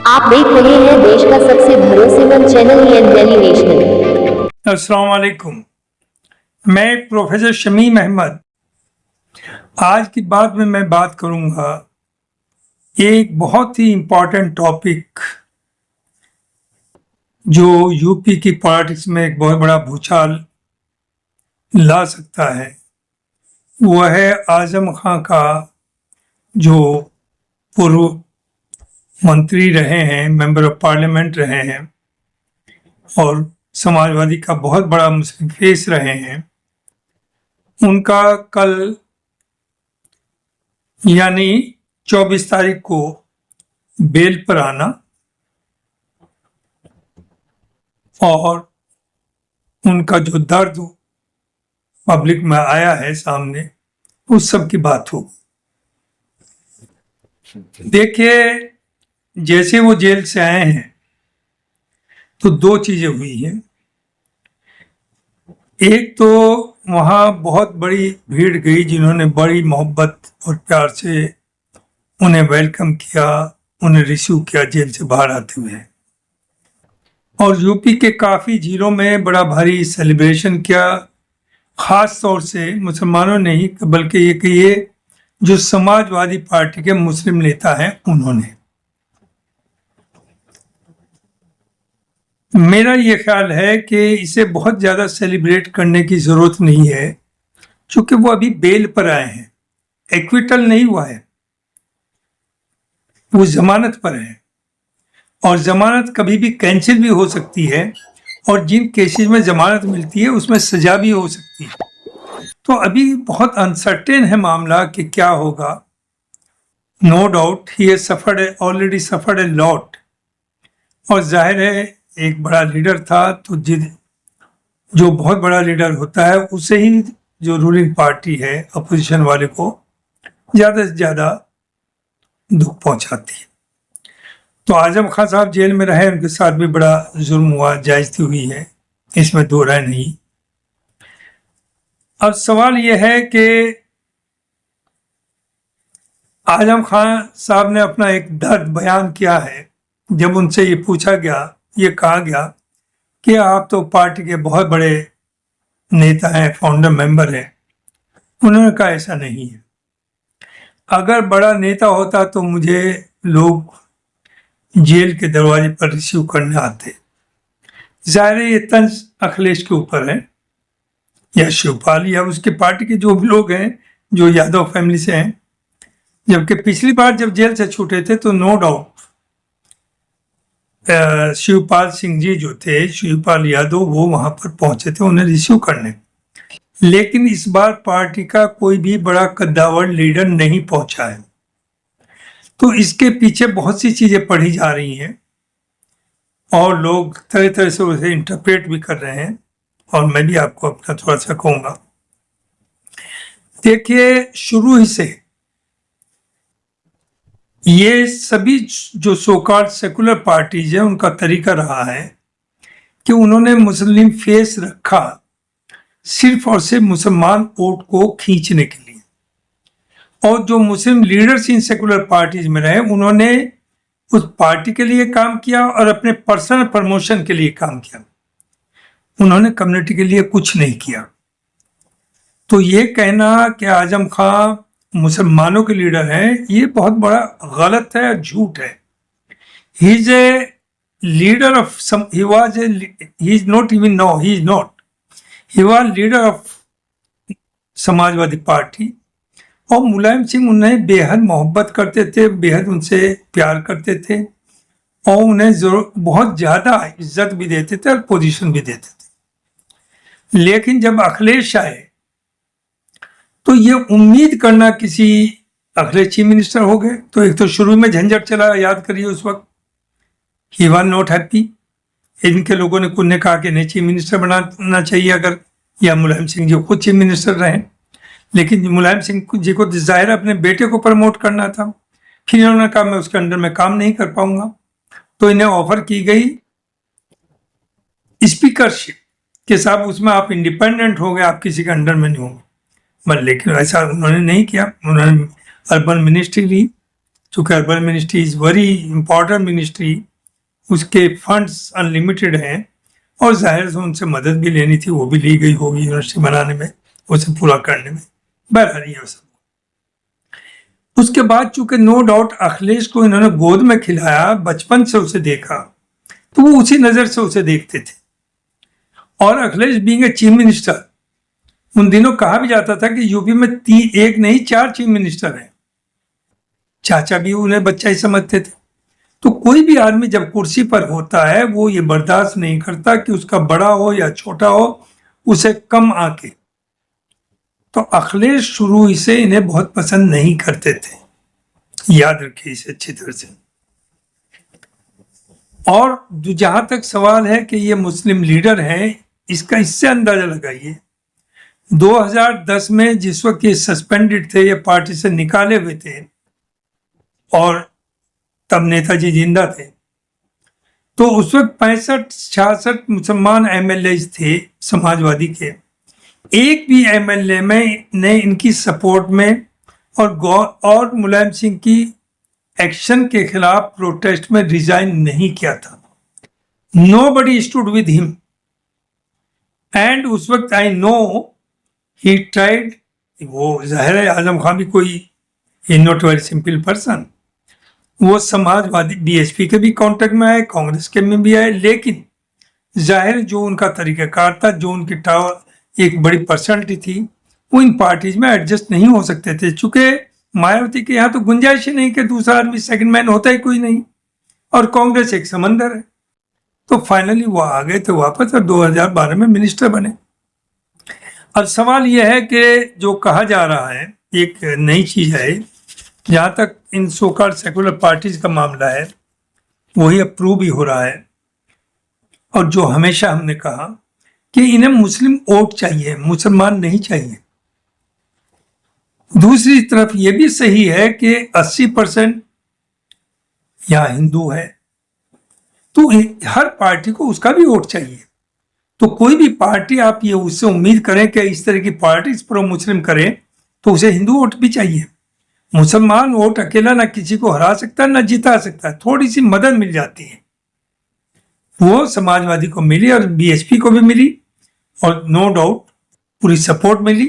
आप देख रहे हैं देश का सबसे भरोसेमंद चैनल दिल्ली नेशनल। अस्सलाम वालेकुम। मैं प्रोफेसर शमीम अहमद। आज की बात में मैं बात करूंगा एक बहुत ही इम्पोर्टेंट टॉपिक जो यूपी की पॉलिटिक्स में एक बहुत बड़ा भूचाल ला सकता है। वह है आजम खां का जो पूर्व मंत्री रहे हैं, मेंबर ऑफ पार्लियामेंट रहे हैं और समाजवादी का बहुत बड़ा मुस्लिम फेस रहे हैं, उनका कल यानी 24 तारीख को बेल पर आना और उनका जो दर्द पब्लिक में आया है सामने, उस सब की बात हो। देखिए, जैसे वो जेल से आए हैं तो दो चीजें हुई हैं। एक तो वहाँ बहुत बड़ी भीड़ गई जिन्होंने बड़ी मोहब्बत और प्यार से उन्हें वेलकम किया, उन्हें रिसीव किया जेल से बाहर आते हुए। और यूपी के काफ़ी जिलों में बड़ा भारी सेलिब्रेशन किया, ख़ास तौर से मुसलमानों ने ही बल्कि ये कहिए जो समाजवादी पार्टी के मुस्लिम नेता हैं उन्होंने। मेरा ये ख्याल है कि इसे बहुत ज़्यादा सेलिब्रेट करने की ज़रूरत नहीं है, क्योंकि वो अभी बेल पर आए हैं, एक्विटल नहीं हुआ है, वो जमानत पर है और जमानत कभी भी कैंसिल भी हो सकती है और जिन केसेस में जमानत मिलती है उसमें सजा भी हो सकती है। तो अभी बहुत अनसर्टेन है मामला कि क्या होगा। No doubt he has suffered already suffered a lot और जाहिर है एक बड़ा लीडर था तो जो बहुत बड़ा लीडर होता है उसे ही जो रूलिंग पार्टी है अपोजिशन वाले को ज़्यादा से ज़्यादा दुख पहुंचाती है। तो आजम खान साहब जेल में रहे, उनके साथ भी बड़ा जुल्म हुआ, ज्यादती हुई है, इसमें दो राय नहीं। अब सवाल यह है कि आजम खान साहब ने अपना एक दर्द बयान किया है। जब उनसे ये पूछा गया, ये कहा गया कि आप तो पार्टी के बहुत बड़े नेता हैं, फाउंडर मेंबर हैं, उन्होंने कहा ऐसा नहीं है। अगर बड़ा नेता होता तो मुझे लोग जेल के दरवाजे पर रिसीव करने आते। जाहिर है ये तंज अखिलेश के ऊपर है या शिवपाल या उसके पार्टी के जो भी लोग हैं जो यादव फैमिली से हैं। जबकि पिछली बार जब जेल से छूटे थे तो नो डाउट शिवपाल सिंह जी जो थे, शिवपाल यादव, वो वहां पर पहुंचे थे उन्हें रिसीव करने। लेकिन इस बार पार्टी का कोई भी बड़ा कद्दावर लीडर नहीं पहुंचा है। तो इसके पीछे बहुत सी चीजें पढ़ी जा रही हैं और लोग तरह तरह से उसे इंटरप्रेट भी कर रहे हैं और मैं भी आपको अपना थोड़ा सा कहूंगा। देखिए, शुरू ही से ये सभी जो सोकॉल्ड सेकुलर पार्टीज है उनका तरीका रहा है कि उन्होंने मुस्लिम फेस रखा सिर्फ और सिर्फ मुसलमान वोट को खींचने के लिए। और जो मुस्लिम लीडर्स इन सेकुलर पार्टीज में रहे उन्होंने उस पार्टी के लिए काम किया और अपने पर्सनल प्रमोशन के लिए काम किया, उन्होंने कम्युनिटी के लिए कुछ नहीं किया। तो ये कहना कि आजम खां मुसलमानों के लीडर हैं, ये बहुत बड़ा गलत है, झूठ है। He is a leader of some, he was a, he is not even know, he is not, he was leader of Samajwadi party. और मुलायम सिंह उन्हें बेहद मोहब्बत करते थे, बेहद उनसे प्यार करते थे और उन्हें बहुत ज़्यादा इज्जत भी देते थे और पोजीशन भी देते थे। लेकिन जब अखिलेश आए तो ये उम्मीद करना किसी अखिलेश चीफ मिनिस्टर हो गए, तो एक तो शुरू में झंझट चला, याद करिए उस वक्त ही वाज नॉट हैप्पी। इनके लोगों ने कुछ ने कहा कि नहीं चीफ मिनिस्टर बनाना चाहिए अगर, या मुलायम सिंह जी खुद चीफ मिनिस्टर रहे। लेकिन मुलायम सिंह जी को जाहिर अपने बेटे को प्रमोट करना था। फिर इन्होंने कहा मैं उसके अंडर में काम नहीं कर पाऊंगा, तो इन्हें ऑफर की गई स्पीकरशिप कि साहब उसमें आप इंडिपेंडेंट हो गए, आप किसी के अंडर में नहीं होंगे। लेकिन ऐसा उन्होंने नहीं किया, उन्होंने अर्बन मिनिस्ट्री ली चूँकि urban ministry is very important ministry, उसके फंड्स अनलिमिटेड हैं और जाहिर से उनसे मदद भी लेनी थी, वो भी ली गई होगी यूनिवर्सिटी बनाने में, उसे पूरा करने में। बहरहाल ये सब। उसके बाद चूंकि नो डाउट अखिलेश को इन्होंने गोद में खिलाया, बचपन से उसे देखा, तो वो उसी नज़र से उसे देखते थे। और Akhilesh being a chief minister, उन दिनों कहा भी जाता था कि यूपी में एक नहीं 4 चीफ मिनिस्टर हैं। चाचा भी उन्हें बच्चा ही समझते थे। तो कोई भी आदमी जब कुर्सी पर होता है वो ये बर्दाश्त नहीं करता कि उसका बड़ा हो या छोटा हो उसे कम आके। तो अखिलेश शुरू ही से इन्हें बहुत पसंद नहीं करते थे, याद रखिए इसे अच्छी तरह से। और जहां तक सवाल है कि ये मुस्लिम लीडर हैं, इसका इससे अंदाजा लगाइए 2010 में जिस वक्त ये सस्पेंडेड थे, ये पार्टी से निकाले हुए थे और तब नेताजी जिंदा थे, तो उस वक्त 65-66 मुसलमान एमएलए थे समाजवादी के। एक भी एमएलए में ने इनकी सपोर्ट में और मुलायम सिंह की एक्शन के खिलाफ प्रोटेस्ट में रिजाइन नहीं किया था। Nobody stood with him and उस वक्त आई नो ही ट्राइड। वो जाहिर है आजम खान भी कोई नॉट वेरी सिंपल पर्सन, वो समाजवादी बीएसपी के भी कांटेक्ट में आए, कांग्रेस के में भी आए, लेकिन जाहिर जो उनका तरीक़ाकार था, जो उनकी एक बड़ी पर्सनैलिटी थी, वो इन पार्टीज में एडजस्ट नहीं हो सकते थे। चूंकि मायावती के यहाँ तो गुंजाइश ही नहीं कि दूसरा आदमी सेकंड मैन होता ही कोई नहीं, और कांग्रेस एक समंदर है। तो फाइनली वो आ गए थे वापस और 2012 में मिनिस्टर बने। अब सवाल यह है कि जो कहा जा रहा है, एक नई चीज है, जहाँ तक इन सोकॉल्ड सेकुलर पार्टीज का मामला है वही अप्रूव भी हो रहा है। और जो हमेशा हमने कहा कि इन्हें मुस्लिम वोट चाहिए, मुसलमान नहीं चाहिए। दूसरी तरफ ये भी सही है कि 80% यहाँ हिंदू है, तो हर पार्टी को उसका भी वोट चाहिए। तो कोई भी पार्टी आप ये उससे उम्मीद करें कि इस तरह की पार्टी प्रो मुस्लिम करे, तो उसे हिंदू वोट भी चाहिए। मुसलमान वोट अकेला ना किसी को हरा सकता है ना जिता सकता है, थोड़ी सी मदद मिल जाती है। वो समाजवादी को मिली और बीएसपी को भी मिली और नो डाउट पूरी सपोर्ट मिली,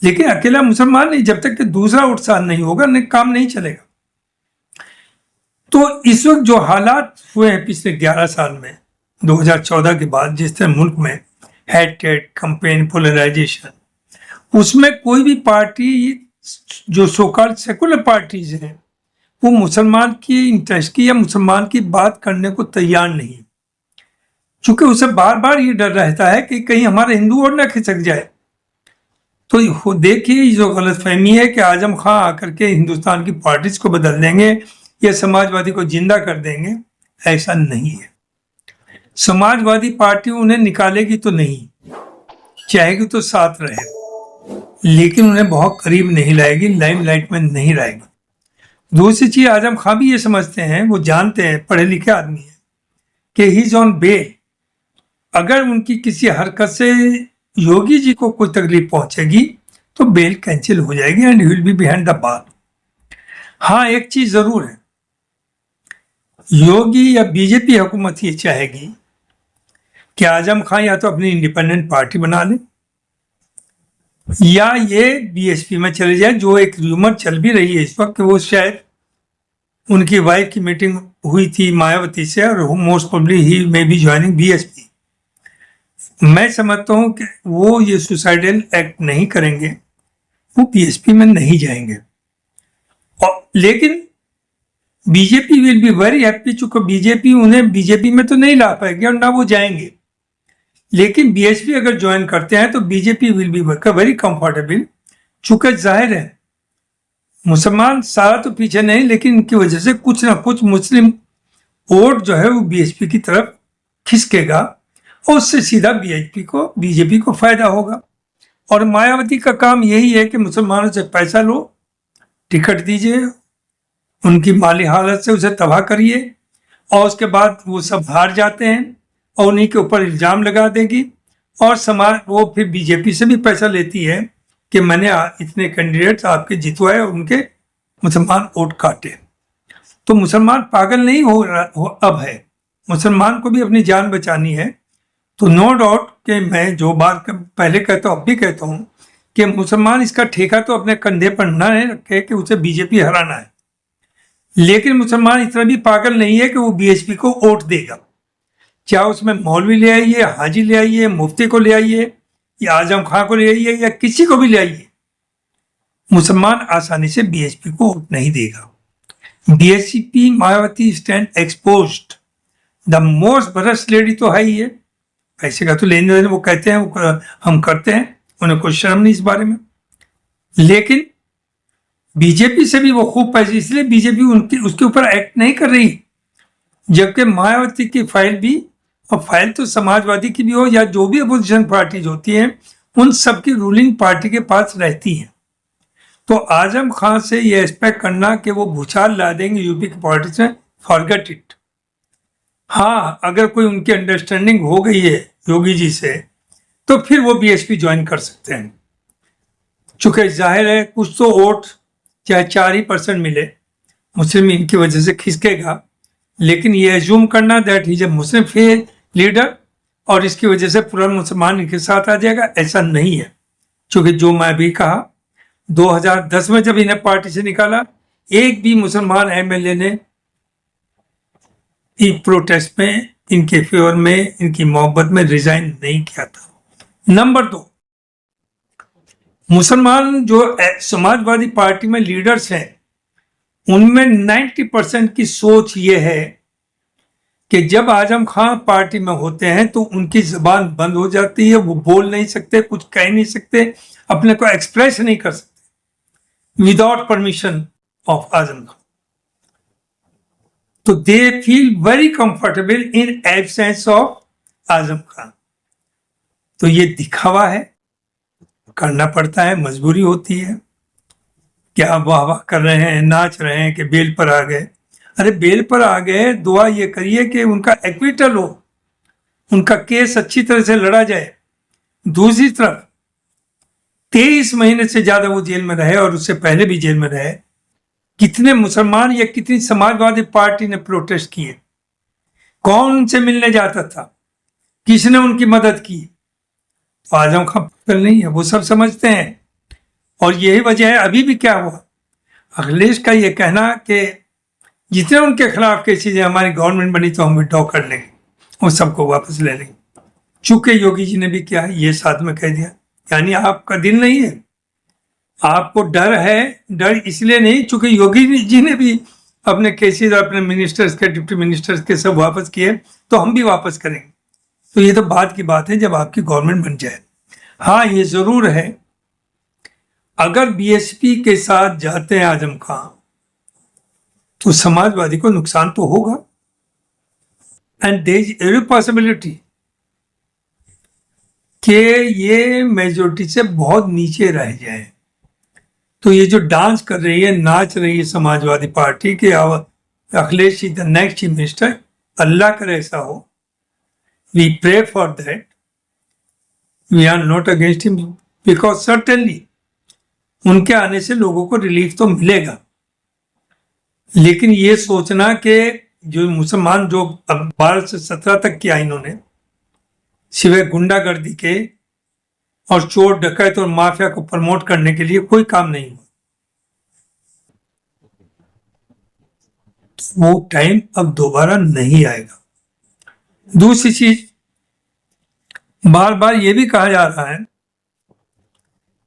लेकिन अकेला मुसलमान नहीं, जब तक कि दूसरा उत्साह नहीं होगा काम नहीं चलेगा। तो इस वक्त जो हालात हुए हैं पिछले 11 साल में, 2014 के बाद, जिस तरह मुल्क में head to head campaign, polarization, उसमें कोई भी पार्टी जो सोकॉल्ड सेकुलर पार्टीज हैं वो मुसलमान की इंटरेस्ट की या मुसलमान की बात करने को तैयार नहीं, चूंकि उसे बार बार ये डर रहता है कि कहीं हमारा हिंदू और ना खिसक जाए। तो देखिए जो गलतफहमी है कि आजम खां आकर के हिंदुस्तान की पार्टीज को बदल देंगे या समाजवादी को जिंदा कर देंगे, ऐसा नहीं है। समाजवादी पार्टी उन्हें निकालेगी तो नहीं, चाहेगी तो साथ रहे, लेकिन उन्हें बहुत करीब नहीं लाएगी, लाइमलाइट में नहीं लाएगी। दूसरी चीज, आजम खां भी ये समझते हैं, वो जानते हैं, पढ़े लिखे आदमी है, कि ही इज ऑन बेल। अगर उनकी किसी हरकत से योगी जी को कोई तकलीफ पहुंचेगी तो बेल कैंसिल हो जाएगी and he will be behind the bar. हाँ, एक चीज जरूर है, योगी या बीजेपी हुकूमत ये चाहेगी कि आजम खां या तो अपनी इंडिपेंडेंट पार्टी बना ले या ये बीएसपी में चले जाए, जो एक र्यूमर चल भी रही है इस वक्त कि वो शायद उनकी वाइफ की मीटिंग हुई थी मायावती से और most probably he may be joining BSP. मैं समझता हूं कि वो ये सुसाइडल एक्ट नहीं करेंगे, वो बीएसपी में नहीं जाएंगे। और लेकिन BJP will be very happy, चूंकि बीजेपी उन्हें बीजेपी में तो नहीं ला पाएगी और ना वो जाएंगे, लेकिन बीएसपी अगर ज्वाइन करते हैं तो BJP will be very comfortable, चूंकि जाहिर है मुसलमान सारा तो पीछे नहीं, लेकिन इनकी वजह से कुछ ना कुछ मुस्लिम वोट जो है वो बीएसपी की तरफ खिसकेगा और उससे सीधा बीजेपी को फायदा होगा। और मायावती का काम यही है कि मुसलमानों से पैसा लो, टिकट दीजिए, उनकी माली हालत से उसे तबाह करिए और उसके बाद वो सब हार जाते हैं और उन्हीं के ऊपर इल्ज़ाम लगा देगी और समाज वो फिर बीजेपी से भी पैसा लेती है कि मैंने इतने कैंडिडेट्स आपके जितवाए और उनके मुसलमान वोट काटे। तो मुसलमान पागल नहीं अब है, मुसलमान को भी अपनी जान बचानी है। तो नो डाउट कि मैं जो बात पहले कहता हूँ अब भी कहता हूँ कि मुसलमान इसका ठेका तो अपने कंधे पर न रखे कि उसे बीजेपी हराना है, लेकिन मुसलमान इतना भी पागल नहीं है कि वो बीएसपी को वोट देगा। चाहे उसमें मौलवी ले आइए, हाजी ले आइए, मुफ्ती को ले आइए, या आजम खां को ले आइए, या किसी को भी ले आइए, मुसलमान आसानी से बीएसपी को वोट नहीं देगा। BSP Mayawati stand exposed, the most भ्रष्ट लेडी तो है ही है, पैसे का तो लेन देन वो कहते हैं वो हम करते हैं, उन्हें कोई शर्म नहीं इस बारे में। लेकिन बीजेपी से भी वो खूब पैसे, इसलिए बीजेपी उनकी उसके ऊपर एक्ट नहीं कर रही, जबकि मायावती की फाइल भी, और फाइल तो समाजवादी की भी हो या जो भी अपोजिशन पार्टीज होती हैं, उन सबकी रूलिंग पार्टी के पास रहती है। तो आजम खान से ये एक्सपेक्ट करना कि वो भूचाल ला देंगे यूपी की पॉलिटिक्स में, फॉरगेट इट। हाँ, अगर कोई उनकी अंडरस्टैंडिंग हो गई है योगी जी से, तो फिर वो बीएसपी ज्वाइन कर सकते हैं। चूंकि जाहिर है कुछ तो वोट चाहे 4% मिले, मुस्लिम इनकी वजह से खिसकेगा, लेकिन ये एज्यूम करना that he Muslim fair leader और इसकी वजह से पूरा मुसलमान इनके साथ आ जाएगा, ऐसा नहीं है। चूंकि जो मैं भी कहा, 2010 में जब इन्हें पार्टी से निकाला, एक भी मुसलमान एमएलए ने प्रोटेस्ट में इनके फेवर में, इनकी मोहब्बत में रिजाइन नहीं किया था। नंबर 2, मुसलमान जो समाजवादी पार्टी में लीडर्स हैं, उनमें 90% की सोच ये है कि जब आजम खान पार्टी में होते हैं तो उनकी जबान बंद हो जाती है, वो बोल नहीं सकते, कुछ कह नहीं सकते, अपने को एक्सप्रेस नहीं कर सकते without permission of Azam Khan. तो they feel very comfortable in absence of Azam Khan. तो ये दिखावा है, करना पड़ता है, मजबूरी होती है। क्या वाह वाह कर रहे हैं, नाच रहे हैं कि बेल पर आ गए। अरे बेल पर आ गए, दुआ ये करिए कि उनका एक्विटल हो, उनका केस अच्छी तरह से लड़ा जाए। दूसरी तरफ 23 महीने से ज्यादा वो जेल में रहे, और उससे पहले भी जेल में रहे। कितने मुसलमान या कितनी समाजवादी पार्टी ने प्रोटेस्ट किए, कौन उनसे मिलने जाता था, किसने उनकी मदद की? तो आजम खान पागल नहीं है, वो सब समझते हैं। और यही वजह है, अभी भी क्या हुआ, अखिलेश का ये कहना कि जितने उनके खिलाफ केसेज है, हमारी गवर्नमेंट बनी तो हम विड्रॉ कर लेंगे, वो सबको वापस ले लेंगे। चूंकि योगी जी ने भी क्या ये साथ में कह दिया, यानी आपका दिल नहीं है, आपको डर है। डर इसलिए नहीं, चूंकि योगी जी ने भी अपने केसेज अपने मिनिस्टर्स के, डिप्टी मिनिस्टर्स के सब वापस किए, तो हम भी वापस करेंगे। तो ये तो बात की बात है जब आपकी गवर्नमेंट बन जाए। हाँ, ये जरूर है, अगर बीएसपी के साथ जाते हैं आजम खान तो समाजवादी को नुकसान तो होगा, and there is every possibility कि ये मेजोरिटी से बहुत नीचे रह जाए। तो ये जो डांस कर रही है, नाच रही है समाजवादी पार्टी के, Akhilesh ji the next chief minister, Allah करे ऐसा हो। We pray for that, we are not against him, because certainly उनके आने से लोगों को रिलीफ तो मिलेगा। लेकिन ये सोचना कि जो मुसलमान जो अब 12 से 17 तक किया इन्होंने, सिवाय गुंडागर्दी के और चोर डकैत और माफिया को प्रमोट करने के लिए कोई काम नहीं हुआ। वो टाइम अब दोबारा नहीं आएगा। दूसरी चीज, बार बार ये भी कहा जा रहा है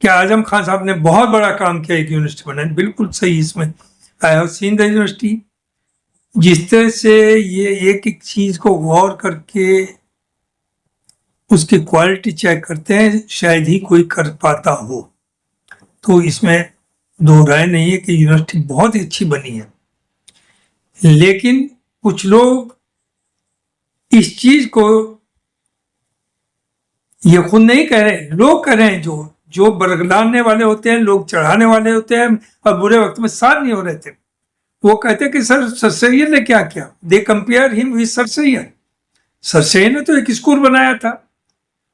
कि आजम खान साहब ने बहुत बड़ा काम किया, एक यूनिवर्सिटी बनाई, बिल्कुल सही। इसमें I have seen the university, जिस तरह से ये एक एक चीज को गौर करके उसकी क्वालिटी चेक करते हैं, शायद ही कोई कर पाता हो। तो इसमें दो राय नहीं है कि यूनिवर्सिटी बहुत ही अच्छी बनी है। लेकिन कुछ लोग इस चीज को, ये खुद नहीं कह रहे, लोग कह रहे हैं, जो बरगलाने वाले होते हैं, लोग चढ़ाने वाले होते हैं और बुरे वक्त में साथ नहीं हो रहे थे, वो कहते हैं कि सर सैयद ने क्या किया। They compare him with sir Syed. Sir Syed ने तो एक स्कूल बनाया था,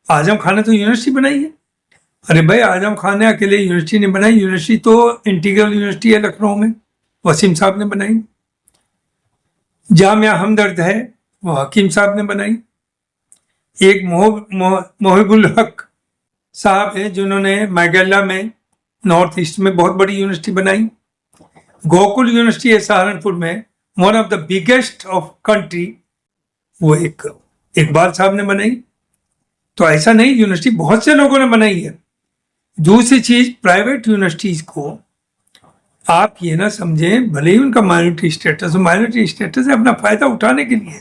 आजम खान ने तो यूनिवर्सिटी बनाई है। अरे भाई, आजम खान ने अकेले यूनिवर्सिटी नहीं बनाई, यूनिवर्सिटी तो इंटीग्रल यूनिवर्सिटी है लखनऊ में, वसीम साहब ने बनाई। जामिया हमदर्द है, वो हकीम साहब ने बनाई। एक मोहिबुल हक साहब हैं जिन्होंने मैगेला में नॉर्थ ईस्ट में बहुत बड़ी यूनिवर्सिटी बनाई। गोकुल यूनिवर्सिटी है सहारनपुर में, one of the biggest of country, वो एक इकबाल साहब ने बनाई। तो ऐसा नहीं, यूनिवर्सिटी बहुत से लोगों ने बनाई है। दूसरी चीज, प्राइवेट यूनिवर्सिटीज को आप ये ना समझें, भले ही उनका माइनॉरिटी स्टेटस है, अपना फायदा उठाने के लिए,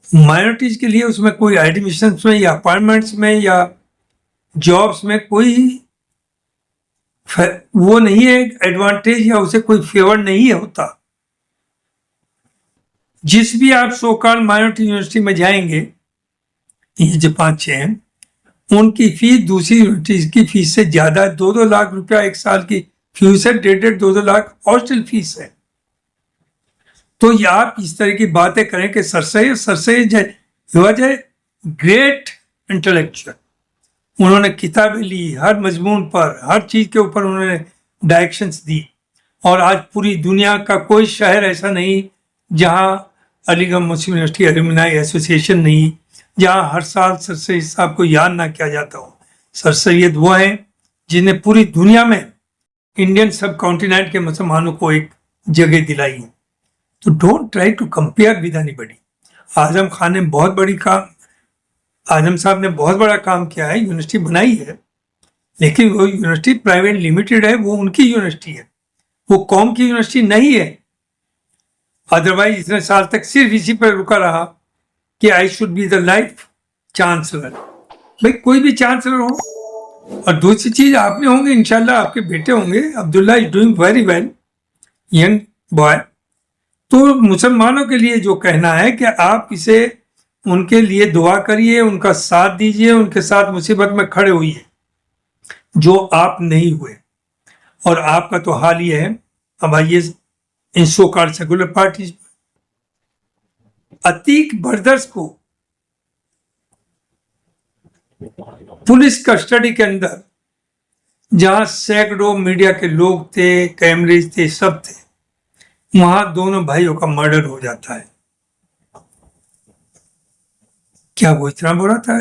माइनॉरिटीज के लिए उसमें कोई एडमिशन में या अपॉइंटमेंट्स में या जॉब्स में कोई वो नहीं है एडवांटेज, या उसे कोई फेवर नहीं होता। जिस भी आप सो कॉल्ड माइनॉरिटी यूनिवर्सिटी में जाएंगे, ये जो 5-6 हैं, उनकी फीस दूसरी यूनिवर्सिटीज की फीस से ज्यादा है। 2-2 लाख रुपया एक साल की फीस है, 1.5-2 लाख हॉस्टल फीस है। तो ये आप इस तरह की बातें करें कि sir was a great intellectual, उन्होंने किताबें ली, हर मजमून पर, हर चीज के ऊपर उन्होंने डायरेक्शंस दी। और आज पूरी दुनिया का कोई शहर ऐसा नहीं जहां अलीगढ़ मुस्लिम यूनिवर्सिटी एलुमनाई एसोसिएशन नहीं, जहां हर साल सर सैयद साहब को याद ना किया जाता हो। सर सैयद वो हैं जिन्हें पूरी दुनिया में इंडियन सब कॉन्टिनेंट के मुसलमानों को एक जगह दिलाई है। तो don't try to compare with anybody. Azam Khan ने बहुत बड़ी काम, आजम साहब ने बहुत बड़ा काम किया है, यूनिवर्सिटी बनाई है, लेकिन वो यूनिवर्सिटी प्राइवेट लिमिटेड है, वो उनकी यूनिवर्सिटी है, वो कौम की यूनिवर्सिटी नहीं है। अदरवाइज इतने साल तक सिर्फ इसी पर रुका रहा कि I should be the life chancellor. भाई कोई भी चांसलर हो। और दूसरी चीज, आपने होंगे इंशाल्लाह, आपके बेटे होंगे, Abdullah is doing very well, young boy. तो मुसलमानों के लिए जो कहना है कि आप इसे उनके लिए दुआ करिए, उनका साथ दीजिए, उनके साथ मुसीबत में खड़े हुइए, जो आप नहीं हुए। और आपका तो हाल ही है। अब आइए इन so called secular parties, Atiq brothers को पुलिस कस्टडी के अंदर, जहां सैकड़ों मीडिया के लोग थे, कैमरेज थे, सब थे, वहां दोनों भाइयों का मर्डर हो जाता है। क्या वो इतना बुरा था?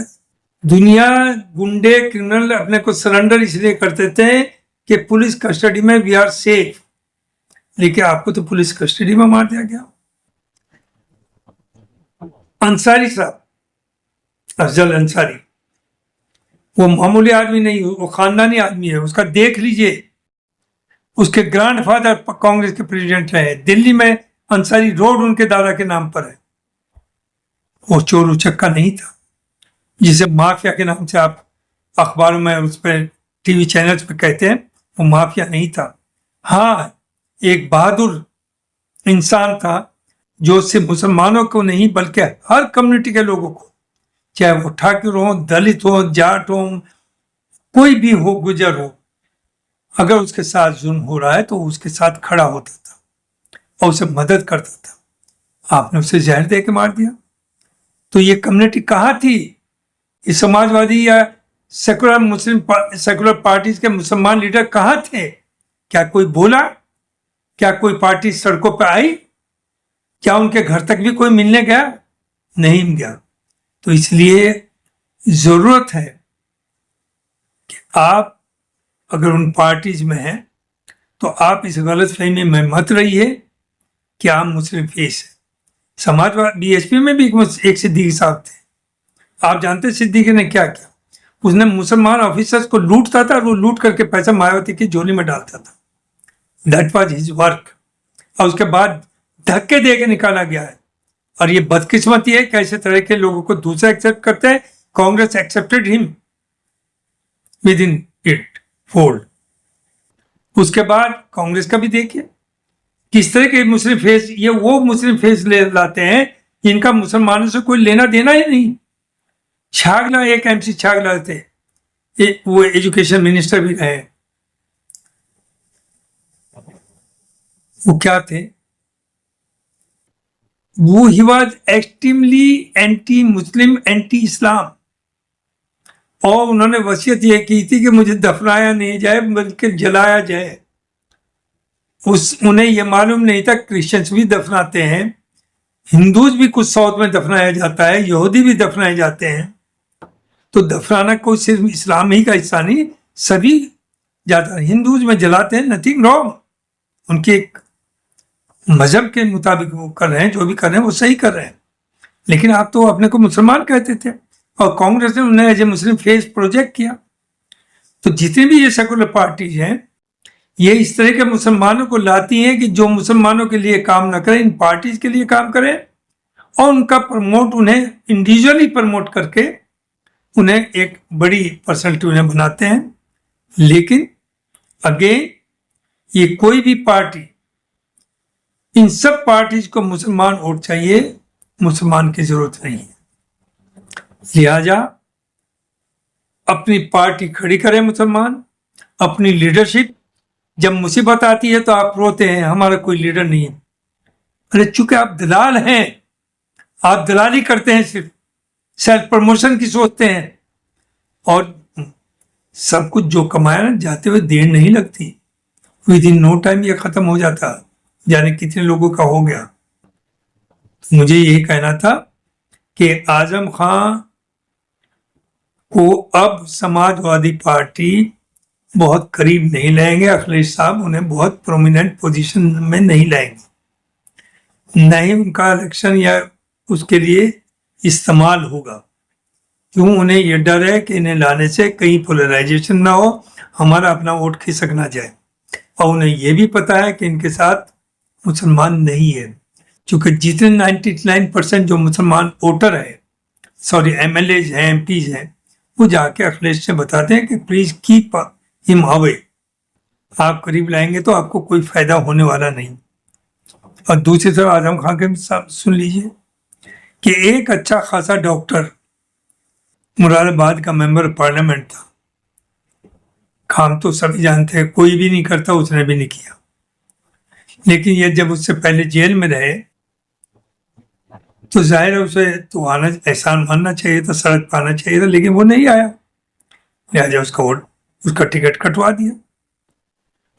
दुनिया गुंडे क्रिमिनल अपने को सरेंडर इसलिए करते थे कि पुलिस कस्टडी में वी आर सेफ, लेकिन आपको तो पुलिस कस्टडी में मार दिया गया। अंसारी साहब, अफजल अंसारी, वो मामूली आदमी नहीं, वो खानदानी आदमी है। उसका देख लीजिए, उसके ग्रैंडफादर कांग्रेस के प्रेसिडेंट रहे। दिल्ली में अंसारी रोड उनके दादा के नाम पर है। वो चोर उचक्का नहीं था जिसे माफिया के नाम से आप अखबारों में, उस पर टीवी चैनल्स पे कहते हैं। वो माफिया नहीं था। हाँ, एक बहादुर इंसान था जो सिर्फ मुसलमानों को नहीं बल्कि हर कम्युनिटी के लोगों को, चाहे वो ठाकुर हो, दलित हो, जाट हो, कोई भी हो, गुजर हो, अगर उसके साथ जुल्म हो रहा है तो उसके साथ खड़ा होता था और उसे मदद करता था। आपने उसे जहर दे के मार दिया। तो ये कम्युनिटी कहाँ थी? ये समाजवादी या सेकुलर पार्टीज के मुसलमान लीडर कहाँ थे? क्या कोई बोला? क्या कोई पार्टी सड़कों पर आई? क्या उनके घर तक भी कोई मिलने गया? नहीं गया। तो इसलिए जरूरत है कि आप अगर उन पार्टीज में हैं तो आप इस गलत फहमी में मत रहिए कि आप मुस्लिम फेस है। समाजवादी बीएसपी में भी एक सिद्दीकी साहब थे। आप जानते सिद्दीकी ने क्या किया? उसने मुसलमान ऑफिसर्स को लूटता था और वो लूट करके पैसा मायावती की झोली में डालता था। That was his work. और उसके बाद धक्के दे के निकाला गया है। और ये बदकिस्मती है, कैसे तरह के लोगों को दूसरा एक्सेप्ट करते हैं। Congress accepted him with in it fold. उसके बाद कांग्रेस का भी देखिए किस तरह के मुस्लिम फेस, ये वो मुस्लिम फेस ले लाते हैं जिनका मुसलमानों से कोई लेना देना ही नहीं। छागला, एक एमसी छागला थे, वो एजुकेशन मिनिस्टर भी रहे। वो क्या थे? वो he was extremely anti Muslim, anti Islam. और उन्होंने वसीयत यह की थी कि मुझे दफनाया नहीं जाए बल्कि जलाया जाए। उन्हें ये मालूम नहीं था क्रिश्चियंस भी दफनाते हैं, हिंदूज भी कुछ साउथ में दफनाया जाता है, यहूदी भी दफनाए जाते हैं। तो दफनाना कोई सिर्फ इस्लाम ही का हिस्सा नहीं, सभी जाता है। हिंदूज में जलाते हैं, नथिंग रॉन्ग, उनके एक मजहब के मुताबिक वो कर रहे हैं, जो भी कर रहे हैं वो सही कर रहे हैं। लेकिन आप तो अपने को मुसलमान कहते थे और कांग्रेस ने उन्हें as a Muslim face project किया। तो जितनी भी ये सेकुलर पार्टीज हैं, ये इस तरह के मुसलमानों को लाती हैं कि जो मुसलमानों के लिए काम ना करें, इन पार्टीज के लिए काम करें और उनका प्रमोट, उन्हें इंडिविजुअली प्रमोट करके उन्हें एक बड़ी पर्सनैलिटी उन्हें बनाते हैं। लेकिन अगेन ये कोई भी पार्टी, इन सब पार्टीज को मुसलमान वोट चाहिए, मुसलमान की जरूरत नहीं है। लिहाजा अपनी पार्टी खड़ी करें मुसलमान, अपनी लीडरशिप। जब मुसीबत आती है तो आप रोते हैं हमारा कोई लीडर नहीं है। अरे चूंकि आप दलाल हैं, आप दलाली करते हैं, सिर्फ सेल्फ प्रमोशन की सोचते हैं, और सब कुछ जो कमाया ना, जाते हुए देर नहीं लगती, विद इन नो टाइम ये खत्म हो जाता। जाने कितने लोगों का हो गया। मुझे यही कहना था कि आजम खां को अब समाजवादी पार्टी बहुत करीब नहीं लाएंगे, अखिलेश साहब उन्हें बहुत प्रोमिनेंट पोजीशन में नहीं लाएंगे, नहीं उनका इलेक्शन या उसके लिए इस्तेमाल होगा। क्यों? उन्हें यह डर है कि इन्हें लाने से कहीं पोलराइजेशन ना हो, हमारा अपना वोट खिसक ना जाए। और उन्हें यह भी पता है कि इनके साथ मुसलमान नहीं है, क्योंकि जितने 99% जो मुसलमान वोटर है, सॉरी MLA हैं, MPs हैं, वो जाके अखिलेश से बताते हैं कि प्लीज कीप हिम अवे, आप करीब लाएंगे तो आपको कोई फायदा होने वाला नहीं। और दूसरी तरफ आजम खान के सुन लीजिए कि एक अच्छा खासा डॉक्टर मुरादाबाद का मेंबर पार्लियामेंट था, काम तो सभी जानते हैं, कोई भी नहीं करता, उसने भी नहीं किया। लेकिन ये जब उससे पहले जेल में रहे तो जाहिर है उसे तो आना, एहसान मानना चाहिए था, सड़क पर आना चाहिए था, लेकिन वो नहीं आया। लिहाजा उसका टिकट कटवा दिया।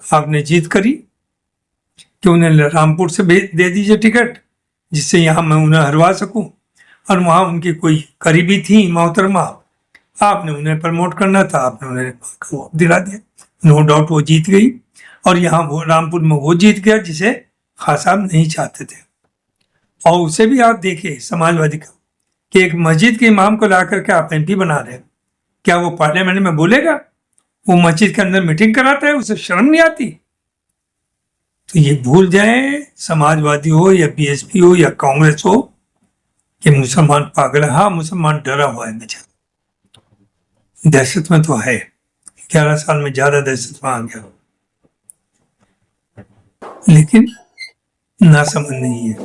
आपने जीत करी कि उन्हें रामपुर से दे दीजिए टिकट, जिससे यहाँ मैं उन्हें हरवा सकूं, और वहाँ उनकी कोई करीबी थी मोहतरमा, आपने उन्हें प्रमोट करना था, आपने उन्हें दिला दिया। नो डाउट वो जीत गई, और यहाँ वो रामपुर में वो जीत गया जिसे खान साहब नहीं चाहते थे। और उसे भी आप देखिए समाजवादी का, कि एक मस्जिद के इमाम को ला करके आप MP बना रहे हैं, क्या वो पार्लियामेंट में बोलेगा? वो मस्जिद के अंदर मीटिंग कराता है, उसे शर्म नहीं आती? तो ये भूल जाए, समाजवादी हो या BSP हो या कांग्रेस हो, कि मुसलमान पागल है। हाँ, मुसलमान डरा हुआ है बेचारा, दहशत में तो है, 11 साल में ज्यादा दहशत में आ गया, लेकिन ना समझ नहीं है,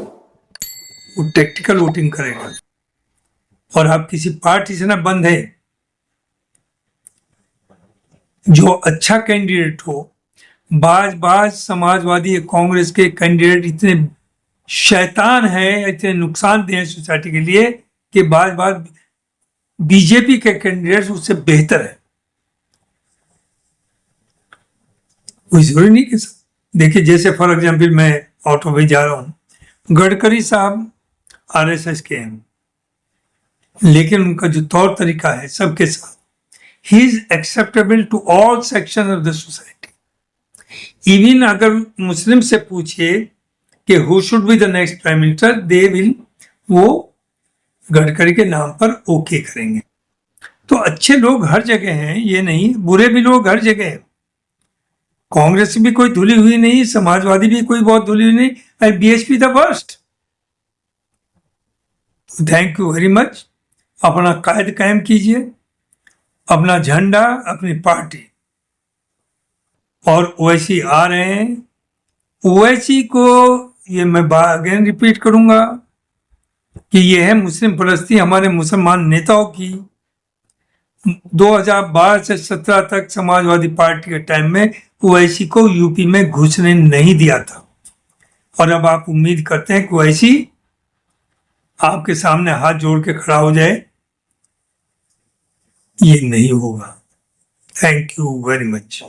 वो टेक्टिकल वोटिंग करेगा। और आप किसी पार्टी से ना बंद है, जो अच्छा कैंडिडेट हो, बाज समाजवादी कांग्रेस के कैंडिडेट इतने शैतान हैं, इतने नुकसानदेह हैं सोसाइटी के लिए, कि बाज BJP के कैंडिडेट उससे बेहतर है। कोई जरूरी नहीं कि देखिए, जैसे फॉर एग्जाम्पल मैं ऑटो में जा रहा हूँ, गडकरी साहब RSS के हैं, लेकिन उनका जो तौर तरीका है सबके साथ, he is acceptable to all section of the society. Even अगर मुस्लिम से पूछिए कि who should be the next prime minister, they will, वो गडकरी के नाम पर ओके करेंगे। तो अच्छे लोग हर जगह हैं, ये नहीं, बुरे भी लोग हर जगह हैं। कांग्रेस भी कोई धुली हुई नहीं, समाजवादी भी कोई बहुत धुली हुई नहीं, और BSP the worst. Thank you very much. अपना कायद कायम कीजिए, अपना झंडा, अपनी पार्टी। और ओवैसी आ रहे हैं, ओवैसी को ये मैं अगेन रिपीट करूंगा कि ये है मुस्लिम परस्ती हमारे मुसलमान नेताओं की। 2012 से 17 तक समाजवादी पार्टी के टाइम में ओवैसी को यूपी में घुसने नहीं दिया था, और अब आप उम्मीद करते हैं कि ओवैसी आपके सामने हाथ जोड़ के खड़ा हो जाए, ये नहीं होगा। Thank you very much.